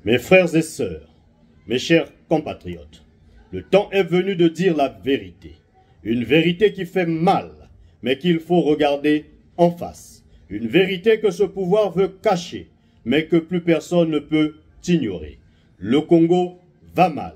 Mes frères et sœurs, mes chers compatriotes, le temps est venu de dire la vérité. Une vérité qui fait mal, mais qu'il faut regarder en face. Une vérité que ce pouvoir veut cacher, mais que plus personne ne peut ignorer. Le Congo va mal.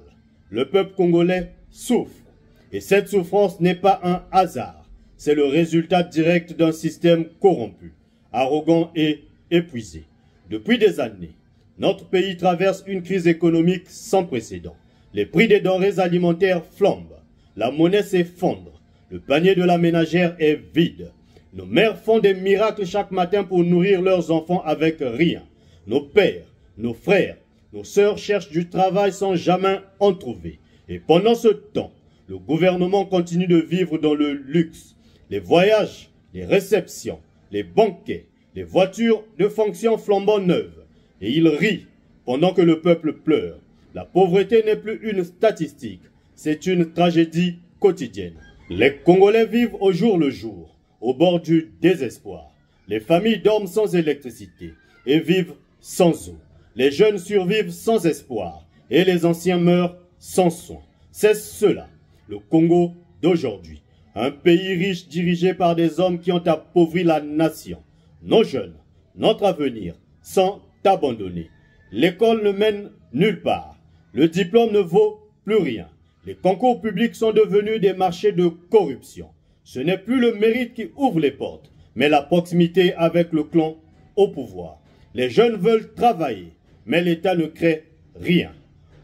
Le peuple congolais souffre. Et cette souffrance n'est pas un hasard. C'est le résultat direct d'un système corrompu, arrogant et épuisé. Depuis des années, notre pays traverse une crise économique sans précédent. Les prix des denrées alimentaires flambent. La monnaie s'effondre. Le panier de la ménagère est vide. Nos mères font des miracles chaque matin pour nourrir leurs enfants avec rien. Nos pères, nos frères, nos sœurs cherchent du travail sans jamais en trouver. Et pendant ce temps, le gouvernement continue de vivre dans le luxe. Les voyages, les réceptions, les banquets, les voitures de fonction flambant neuves. Et il rit pendant que le peuple pleure. La pauvreté n'est plus une statistique, c'est une tragédie quotidienne. Les Congolais vivent au jour le jour, au bord du désespoir. Les familles dorment sans électricité et vivent sans eau. Les jeunes survivent sans espoir et les anciens meurent sans soins. C'est cela, le Congo d'aujourd'hui. Un pays riche dirigé par des hommes qui ont appauvri la nation. Nos jeunes, notre avenir, sont abandonnés. L'école ne mène nulle part. Le diplôme ne vaut plus rien. Les concours publics sont devenus des marchés de corruption. Ce n'est plus le mérite qui ouvre les portes, mais la proximité avec le clan au pouvoir. Les jeunes veulent travailler, mais l'État ne crée rien.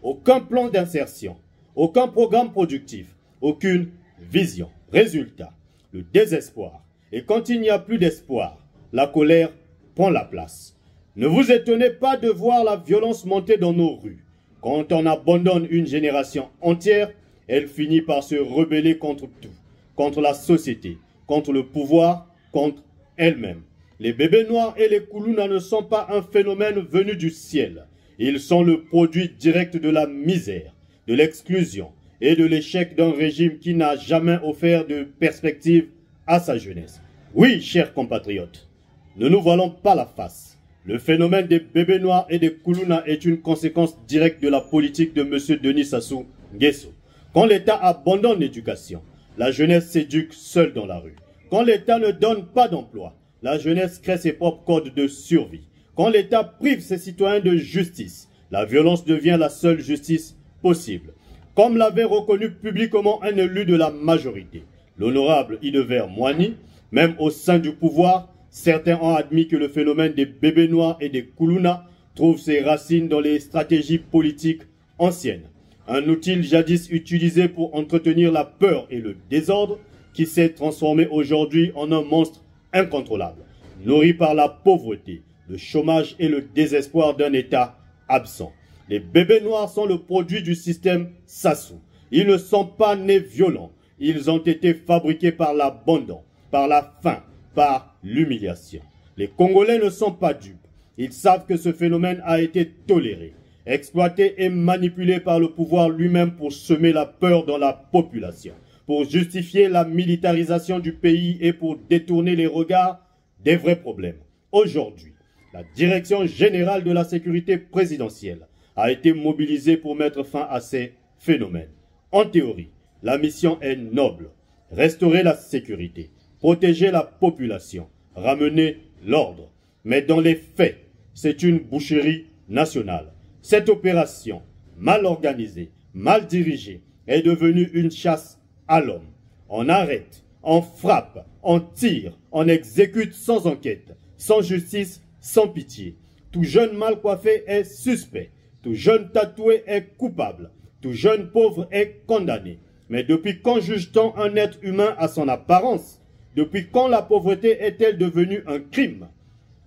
Aucun plan d'insertion, aucun programme productif, aucune vision. Résultat, le désespoir. Et quand il n'y a plus d'espoir, la colère prend la place. Ne vous étonnez pas de voir la violence monter dans nos rues. Quand on abandonne une génération entière, elle finit par se rebeller contre tout, contre la société, contre le pouvoir, contre elle-même. Les bébés noirs et les Koulouna ne sont pas un phénomène venu du ciel. Ils sont le produit direct de la misère, de l'exclusion et de l'échec d'un régime qui n'a jamais offert de perspective à sa jeunesse. Oui, chers compatriotes, ne nous voilons pas la face. Le phénomène des bébés noirs et des Koulouna est une conséquence directe de la politique de M. Denis Sassou Nguesso. Quand l'État abandonne l'éducation, la jeunesse s'éduque seule dans la rue. Quand l'État ne donne pas d'emploi, la jeunesse crée ses propres codes de survie. Quand l'État prive ses citoyens de justice, la violence devient la seule justice possible. Comme l'avait reconnu publiquement un élu de la majorité, l'honorable Idever Moani, même au sein du pouvoir, certains ont admis que le phénomène des bébés noirs et des Koulouna trouve ses racines dans les stratégies politiques anciennes. Un outil jadis utilisé pour entretenir la peur et le désordre qui s'est transformé aujourd'hui en un monstre incontrôlable, nourri par la pauvreté, le chômage et le désespoir d'un État absent. Les bébés noirs sont le produit du système Sassou. Ils ne sont pas nés violents. Ils ont été fabriqués par l'abandon, par la faim, par l'humiliation. Les Congolais ne sont pas dupes. Ils savent que ce phénomène a été toléré, exploité et manipulé par le pouvoir lui-même pour semer la peur dans la population, pour justifier la militarisation du pays et pour détourner les regards des vrais problèmes. Aujourd'hui, la Direction générale de la sécurité présidentielle a été mobilisée pour mettre fin à ces phénomènes. En théorie, la mission est noble. Restaurer la sécurité, protéger la population, ramener l'ordre. Mais dans les faits, c'est une boucherie nationale. Cette opération, mal organisée, mal dirigée, est devenue une chasse à l'homme. On arrête, on frappe, on tire, on exécute sans enquête, sans justice, sans pitié. Tout jeune mal coiffé est suspect. Tout jeune tatoué est coupable. Tout jeune pauvre est condamné. Mais depuis quand juge-t-on un être humain à son apparence? Depuis quand la pauvreté est-elle devenue un crime?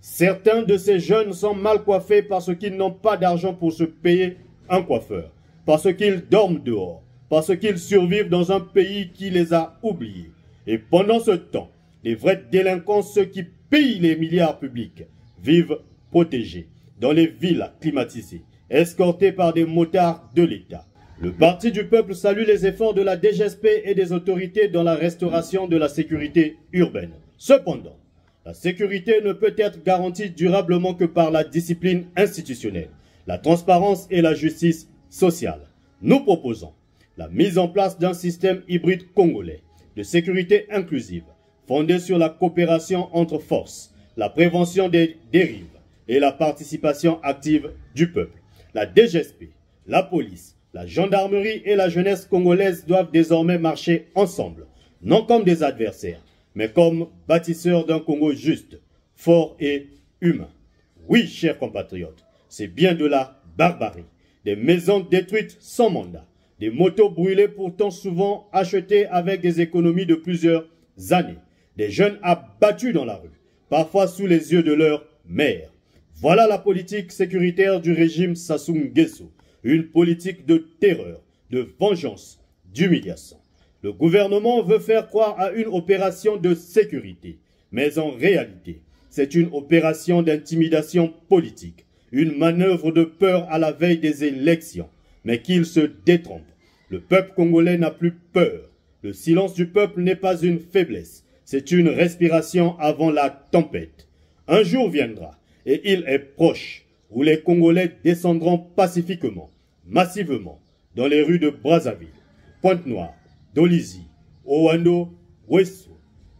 Certains de ces jeunes sont mal coiffés parce qu'ils n'ont pas d'argent pour se payer un coiffeur, parce qu'ils dorment dehors, parce qu'ils survivent dans un pays qui les a oubliés. Et pendant ce temps, les vrais délinquants, ceux qui payent les milliards publics, vivent protégés dans les villes climatisées, escortés par des motards de l'État. Le Parti du peuple salue les efforts de la DGSP et des autorités dans la restauration de la sécurité urbaine. Cependant, la sécurité ne peut être garantie durablement que par la discipline institutionnelle. la transparence et la justice sociale. Nous proposons la mise en place d'un système hybride congolais de sécurité inclusive, fondé sur la coopération entre forces, la prévention des dérives et la participation active du peuple. La DGSP, la police, la gendarmerie et la jeunesse congolaise doivent désormais marcher ensemble, non comme des adversaires, mais comme bâtisseurs d'un Congo juste, fort et humain. Oui, chers compatriotes, c'est bien de la barbarie, des maisons détruites sans mandat, des motos brûlées pourtant souvent achetées avec des économies de plusieurs années, des jeunes abattus dans la rue, parfois sous les yeux de leur mère. Voilà la politique sécuritaire du régime Sassou Nguesso, une politique de terreur, de vengeance, d'humiliation. Le gouvernement veut faire croire à une opération de sécurité, mais en réalité, c'est une opération d'intimidation politique, une manœuvre de peur à la veille des élections, mais qu'il se détrompe. Le peuple congolais n'a plus peur. Le silence du peuple n'est pas une faiblesse, c'est une respiration avant la tempête. Un jour viendra, et il est proche, où les Congolais descendront pacifiquement, massivement, dans les rues de Brazzaville, Pointe-Noire, Dolisie, Owando, Wesso.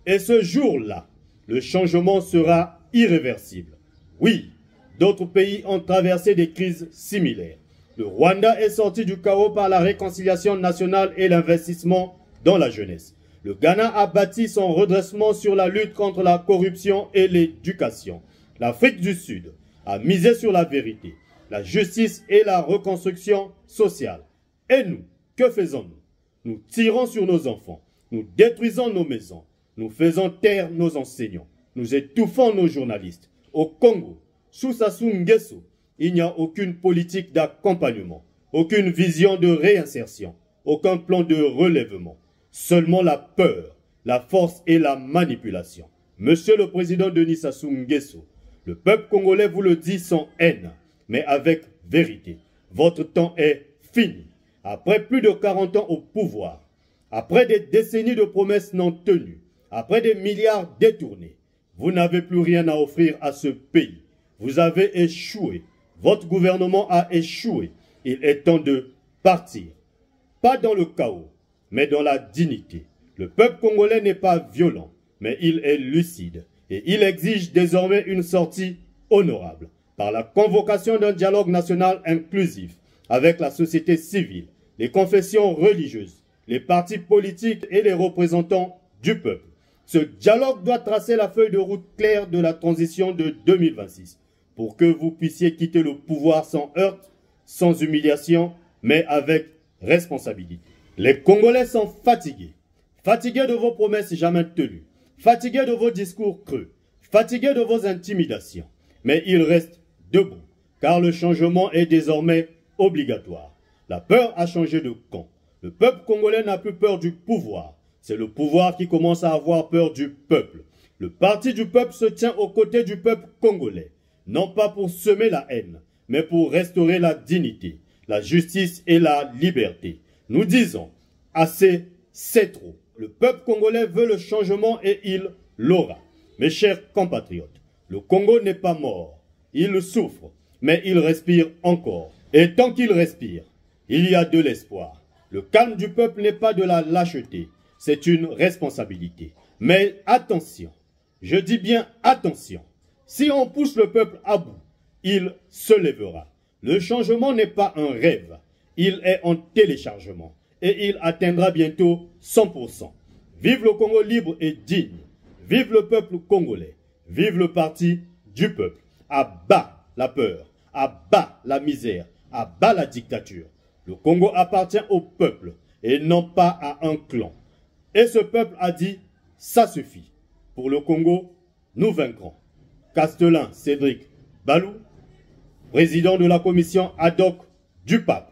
Et ce jour-là, le changement sera irréversible. Oui, d'autres pays ont traversé des crises similaires. Le Rwanda est sorti du chaos par la réconciliation nationale et l'investissement dans la jeunesse. Le Ghana a bâti son redressement sur la lutte contre la corruption et l'éducation. L'Afrique du Sud a misé sur la vérité, la justice et la reconstruction sociale. Et nous, que faisons-nous? Nous tirons sur nos enfants, nous détruisons nos maisons, nous faisons taire nos enseignants, nous étouffons nos journalistes. Au Congo, sous Sassou Nguesso, il n'y a aucune politique d'accompagnement, aucune vision de réinsertion, aucun plan de relèvement. Seulement la peur, la force et la manipulation. Monsieur le président Denis Sassou Nguesso, le peuple congolais vous le dit sans haine, mais avec vérité. Votre temps est fini. Après plus de 40 ans au pouvoir, après des décennies de promesses non tenues, après des milliards détournés, vous n'avez plus rien à offrir à ce pays. Vous avez échoué. Votre gouvernement a échoué. Il est temps de partir. Pas dans le chaos, mais dans la dignité. Le peuple congolais n'est pas violent, mais il est lucide. Et il exige désormais une sortie honorable par la convocation d'un dialogue national inclusif avec la société civile, les confessions religieuses, les partis politiques et les représentants du peuple. Ce dialogue doit tracer la feuille de route claire de la transition de 2026 pour que vous puissiez quitter le pouvoir sans heurts, sans humiliation, mais avec responsabilité. Les Congolais sont fatigués. Fatigués de vos promesses jamais tenues. Fatigués de vos discours creux. Fatigués de vos intimidations. Mais ils restent debout, car le changement est désormais obligatoire. La peur a changé de camp. Le peuple congolais n'a plus peur du pouvoir. C'est le pouvoir qui commence à avoir peur du peuple. Le parti du peuple se tient aux côtés du peuple congolais, non pas pour semer la haine, mais pour restaurer la dignité, la justice et la liberté. Nous disons, assez, c'est trop. Le peuple congolais veut le changement et il l'aura. Mes chers compatriotes, le Congo n'est pas mort. Il souffre, mais il respire encore. Et tant qu'il respire, il y a de l'espoir. Le calme du peuple n'est pas de la lâcheté, c'est une responsabilité. Mais attention, je dis bien attention. Si on pousse le peuple à bout, il se lèvera. Le changement n'est pas un rêve, il est en téléchargement. Et il atteindra bientôt 100%. Vive le Congo libre et digne. Vive le peuple congolais. Vive le parti du peuple. À bas la peur. À bas la misère. À bas la dictature. Le Congo appartient au peuple et non pas à un clan. Et ce peuple a dit, ça suffit. Pour le Congo, nous vaincrons. Castelin Cédric Balou, président de la commission ad hoc du pape.